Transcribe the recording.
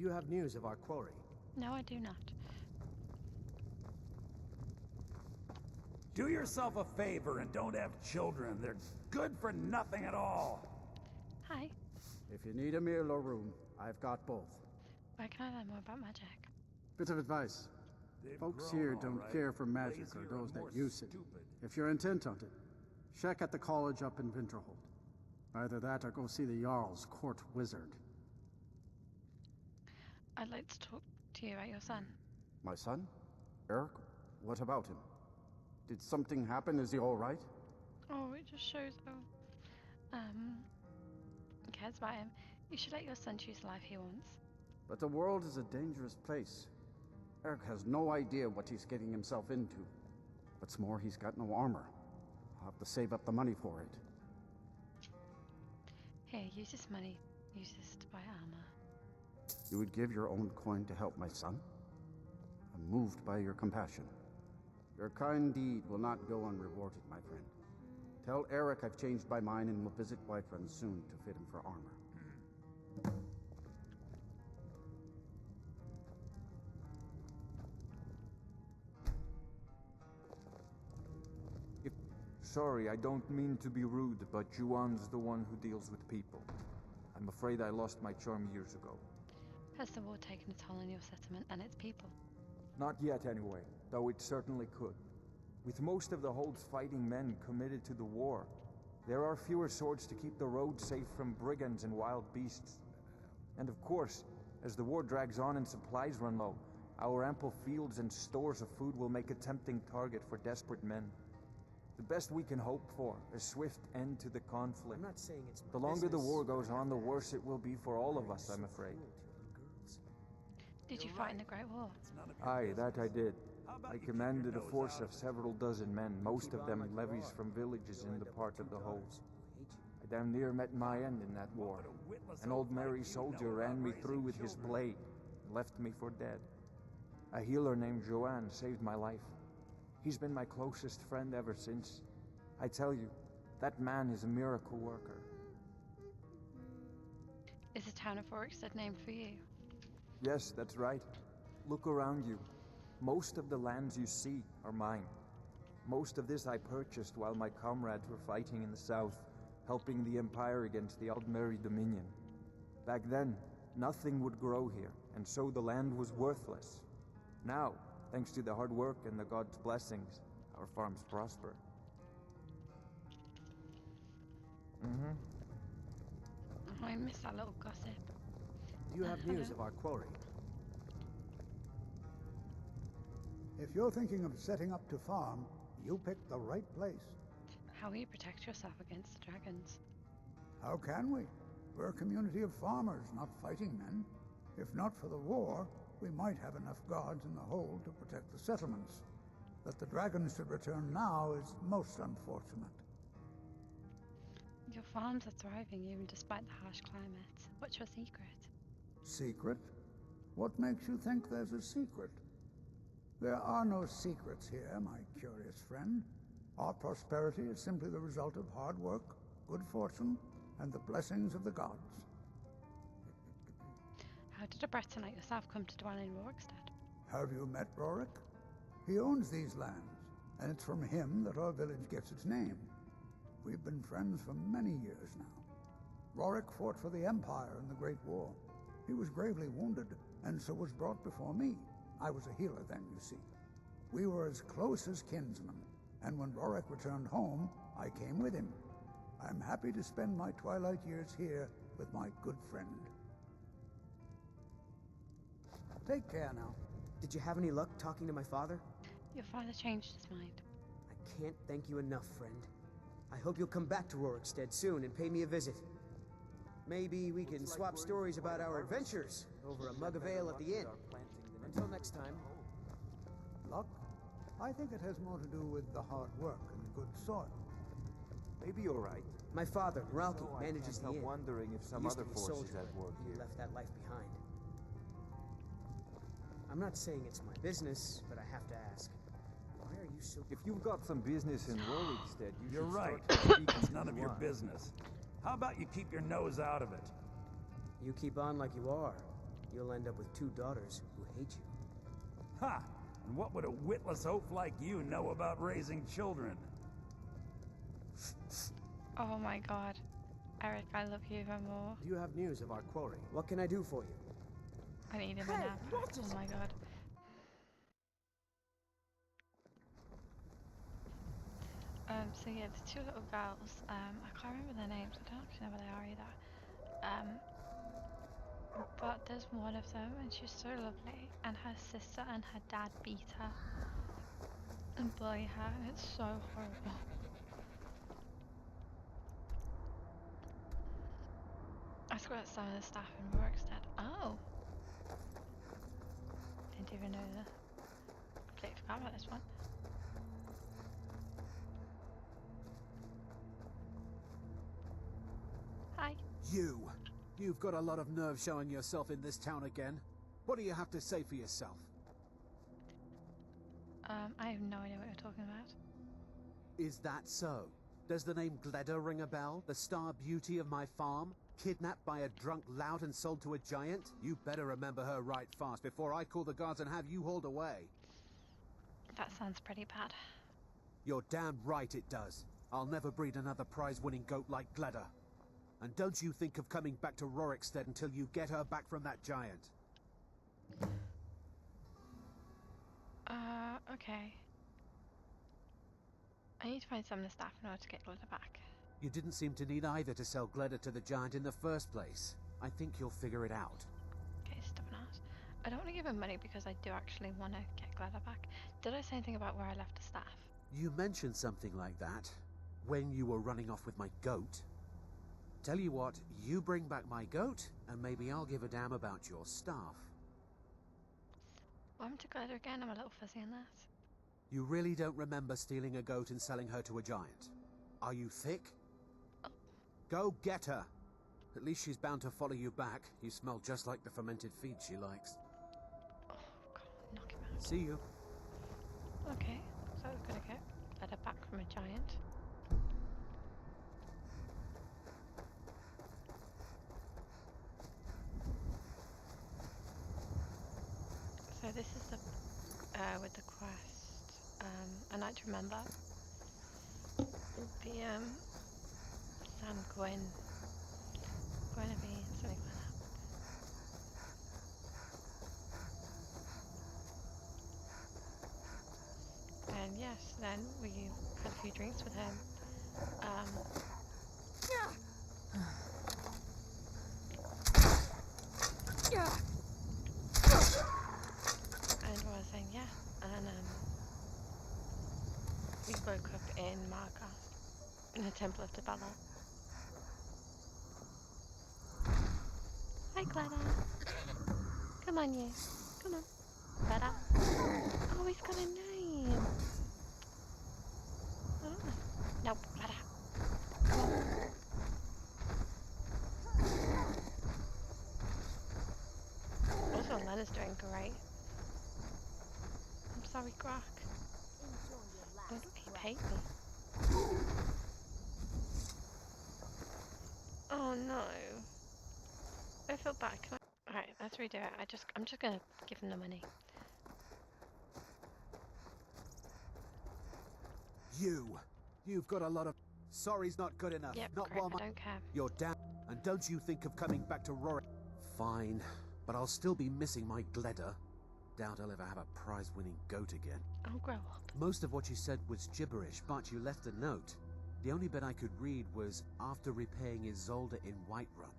you have news of our quarry? No, I do not. Do yourself a favor and don't have children. They're good for nothing at all. Hi. If you need a meal or room, I've got both. Where can I learn more about magic? Bit of advice. Folks here don't care for magic or those that use it. If you're intent on it, check at the college up in Winterhold. Either that or go see the Jarl's court wizard. I'd like to talk to you about your son. My son? Eric? What about him? Did something happen? Is he all right? Oh, it just shows how cares about him. You should let your son choose the life he wants. But the world is a dangerous place. Eric has no idea what he's getting himself into. What's more, he's got no armor. I'll have to save up the money for it. Here, use this money. Use this to buy armor. You would give your own coin to help my son? I'm moved by your compassion. Your kind deed will not go unrewarded, my friend. Tell Eric I've changed my mind and will visit Whiterun soon to fit him for armor. Sorry, I don't mean to be rude, but Juan's the one who deals with people. I'm afraid I lost my charm years ago. Has the war taken a toll on your settlement and its people? Not yet, anyway, though it certainly could. With most of the Hold's fighting men committed to the war, there are fewer swords to keep the road safe from brigands and wild beasts. And of course, as the war drags on and supplies run low, our ample fields and stores of food will make a tempting target for desperate men. The best we can hope for, a swift end to the conflict. I'm not saying it's the longer the war goes on, the worse it will be for all of us, I'm afraid. Did you fight in the Great War? Aye, that I did. I commanded a force of several dozen men, most of them levies from villages in the part of the Hold. I damn near met my end in that war. An old merry soldier ran me through with his blade, and left me for dead. A healer named Joanne saved my life. He's been my closest friend ever since. I tell you, that man is a miracle worker. Is the town of Rorikstead named for you? Yes, that's right. Look around you. Most of the lands you see are mine. Most of this I purchased while my comrades were fighting in the south, helping the Empire against the Aldmeri Dominion. Back then, nothing would grow here, and so the land was worthless. Now, thanks to the hard work and the gods' blessings, our farms prosper. Oh, I miss that little gossip. Do you have news of our quarry? If you're thinking of setting up to farm, you picked the right place. How will you protect yourself against the dragons? How can we? We're a community of farmers, not fighting men. If not for the war, we might have enough guards in the hold to protect the settlements. That the dragons should return now is most unfortunate. Your farms are thriving even despite the harsh climate. What's your secret? Secret? What makes you think there's a secret? There are no secrets here, my curious friend. Our prosperity is simply the result of hard work, good fortune, and the blessings of the gods. How did a Breton like yourself come to dwell in Rorikstead? Have you met Rorik? He owns these lands, and it's from him that our village gets its name. We've been friends for many years now. Rorik fought for the Empire in the Great War. He was gravely wounded, and so was brought before me. I was a healer then, you see. We were as close as kinsmen, and when Rorik returned home, I came with him. I'm happy to spend my twilight years here with my good friend. Take care now. Did you have any luck talking to my father? Your father changed his mind. I can't thank you enough, friend. I hope you'll come back to Rorikstead soon and pay me a visit. Maybe we can swap stories about our adventures over a mug of ale at the inn. Until next time. Luck? I think it has more to do with the hard work and the good soil. Maybe you're right. My father, Ralki, manages the inn. I'm wondering if some Used to other be a forces soldier, at work he here. left that life behind. I'm not saying it's my business, but I have to ask. Why are you so... If you've got some business in Rorikstead, You're should right. start speaking It's to none of your Juan. business. How about you keep your nose out of it? You keep on like you are. you'll end up with 2 daughters who hate you. Ha! And what would a witless oaf like you know about raising children? Oh my god. Eric, I love you even more. Do you have news of our quarry? What can I do for you? I need him now. Oh my god. So yeah, the 2 little girls, I can't remember their names, I don't actually know where they are either. But there's one of them and she's so lovely, and her sister and her dad beat her and bully her, and it's so horrible. I swear that some of the staff in Workstead. Oh! Didn't even know that. Completely forgot about this one. Hi. You've got a lot of nerve showing yourself in this town again. What do you have to say for yourself? I have no idea what you're talking about. Is that so? Does the name Gleda ring a bell? The star beauty of my farm? Kidnapped by a drunk lout and sold to a giant? You better remember her right fast before I call the guards and have you hauled away. That sounds pretty bad. You're damn right it does. I'll never breed another prize-winning goat like Gleda. And don't you think of coming back to Rorikstead until you get her back from that giant. Okay. I need to find some of the staff in order to get Gleda back. You didn't seem to need either to sell Gleda to the giant in the first place. I think you'll figure it out. Okay, stubborn ass. I don't want to give him money because I do actually want to get Gleda back. Did I say anything about where I left the staff? You mentioned something like that when you were running off with my goat. Tell you what, you bring back my goat, and maybe I'll give a damn about your staff. Welcome to Gleda again, I'm a little fuzzy on that. You really don't remember stealing a goat and selling her to a giant? Are you thick? Oh. Go get her! At least she's bound to follow you back. You smell just like the fermented feed she likes. Oh god, knock him out. See you. Okay, so we're gonna get Gleda back from a giant. So this is the with the quest. I like to remember the San Guinevere, something like that. And yes, then we had a few drinks with him. And what I was saying, yeah, and we woke up in Marga, in the Temple of Debella. Hi, Gleda. Come on, you. Come on. Gleda. Oh, he's got a name. Oh. No, Gleda. Come on. Also, Lena's doing great. I'm sorry, Grok. Oh, he paid me. Oh no. I feel bad. Alright, let's redo it. I'm just gonna give him the money. You've got a lot of... Sorry's not good enough. Yep, not great, while I don't care. You're damn... And don't you think of coming back to Rorik... Fine, but I'll still be missing my Gleda. Doubt I'll ever have a prize-winning goat again. I'll grow up. Most of what you said was gibberish, but you left a note. The only bit I could read was, after repaying Isolde in Whiterun.